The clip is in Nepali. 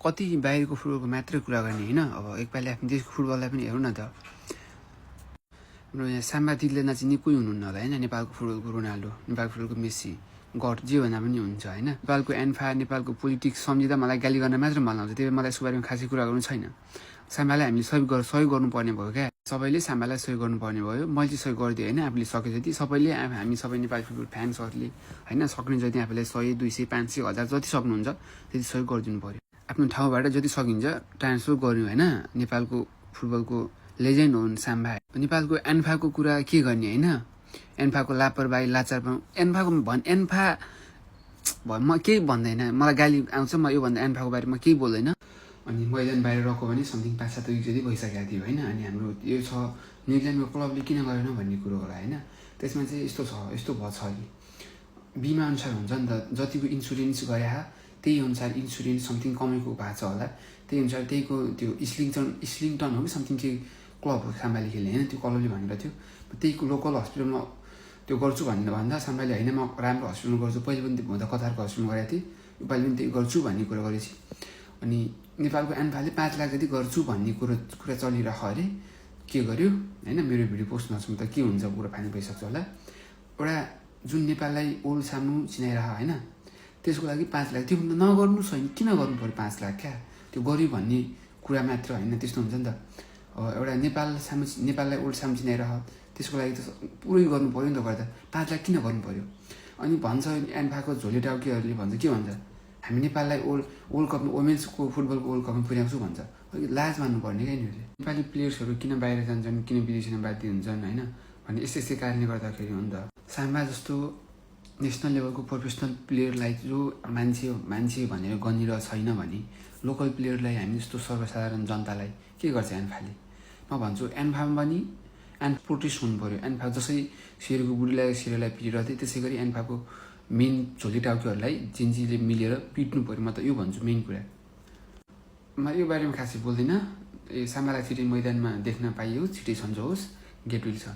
कति बाहिरको फुटबलको मात्रै कुरा गर्ने होइन। अब एकपालि आफ्नो देशको फुटबललाई पनि हेरौँ न त। हाम्रो यहाँ साम्बादिकले नचिन्ने कोही हुनुहुन्न होला होइन। नेपालको फुटबलको रोनाल्डो, नेपालको फुटबलको मेस्सी, गट जे भन्दा पनि हुन्छ होइन। नेपालको एन्फा, नेपालको पोलिटिक्स सम्झिँदा मलाई गाली गर्न मात्र मन लाग्छ। त्यही भएर मलाई यसको बारेमा खासै कुरा गर्नु छैन। साम्बालाई हामीले सहयोग गर्नुपर्ने भयो क्या। सबैले साम्बालाई सहयोग गर्नुपर्ने भयो। मैले चाहिँ सहयोग गरिदिएँ होइन। आफूले सके जति सबैले, हामी सबै नेपाली फुटबल फ्यान्सहरूले होइन, सक्ने जति आफूले 100, 200, 500, 1000 जति सक्नुहुन्छ त्यति सहयोग गरिदिनु पऱ्यो। आफ्नो ठाउँबाट जति सकिन्छ ट्रान्सफर गर्नु होइन। नेपालको फुटबलको लेजेन्ड हुन् साम्बा। नेपालको एन्फाको कुरा के गर्ने होइन। एन्फाको लापरवाही, लाचारपन, एन्फा म केही भन्दैन। मलाई गाली आउँछ, म योभन्दा एन्फाको बारेमा केही बोल्दैन। अनि मैदान बाहिर रहेको भने समथिङ 5-7 विक जति भइसकेको थियो होइन। अनि हाम्रो यो छ न्युजिल्यान्डको क्लबले किन गरेन भन्ने कुरो होला होइन। त्यसमा चाहिँ यस्तो छ, यस्तो भएको छ कि बिमा अनुसार हुन्छ नि त। जतिको इन्सुरेन्स गरे त्यही अनुसार इन्सुरेन्स समथिङ कमेको भएको छ होला। त्यही अनुसार त्यहीको त्यो इस्लिङटन हो कि समथिङ चाहिँ क्लब हो साम्बाले खेल्ने होइन। त्यो क्लबले भनेको थियो त्यहीको लोकल हस्पिटलमा त्यो गर्छु भन्दा साम्बाले होइन म राम्रो हस्पिटलमा गर्छु। पहिले पनि म त कतारको हस्पिटलमा गरेको थिएँ, योपालि पनि त्यही गर्छु भन्ने कुरा गरेपछि अनि नेपालको एन्फाले 5 लाख जति गर्छु भन्ने कुरा चलिरह अरे। के गर्यो होइन। मेरो भिडियो पोस्ट नसक्नु त के हुन्छ, पुरा फाइनल भइसक्छ होला। एउटा जुन नेपाललाई ओल्ड सामु चिनाइरह होइन, त्यसको लागि 5 लाख, त्यो नगर्नु छैन। किन गर्नु पऱ्यो 5 लाख क्या। त्यो गर्यो भन्ने कुरा मात्र होइन, त्यस्तो हुन्छ नि त। एउटा नेपाललाई ओल्ड सामु चिनाइरह, त्यसको लागि त पुरै गर्नु पऱ्यो नि त। गर्दा 5 लाख किन गर्नु पऱ्यो। अनि भन्छ एन्फाको झोले टाउकेहरूले भन्छ के भन्छ, हामी नेपाललाई वर्ल्ड कपमा, वुमेन्सको फुटबलको वर्ल्ड कपमा पुर्याउँछु भन्छ। लाज मान्नुपर्ने क्या यिनीहरूले। नेपाली प्लेयर्सहरू किन बाहिर जान्छन्, किन विदेशीमा बाध्य हुन्छन् होइन भन्ने यस्तै कारणले गर्दाखेरि हो नि त। साम्बा जस्तो नेसनल लेभलको प्रोफेसनल प्लेयरलाई जो मान्छे भनेर गनिरहेको छैन भने लोकल प्लेयरलाई, हामी जस्तो सर्वसाधारण जनतालाई के गर्छ एन्फाले। म भन्छु एन्फामा पनि प्रोटेस्ट हुनु पऱ्यो। एन्फा जसरी शेरको बुढीलाई शेरलाई पिटिरहेको थियो, त्यसै गरी एन्फाको मेन झोली टाउकेहरूलाई जिन्जीले मिलेर पिट्नु पऱ्यो। म त यो भन्छु मेन कुरा। म यो बारेमा खासै बोल्दिनँ। साम्बालाई छिटै मैदानमा देख्न पाइयोस्, छिटै सम्झाओस्। गेट विल छ।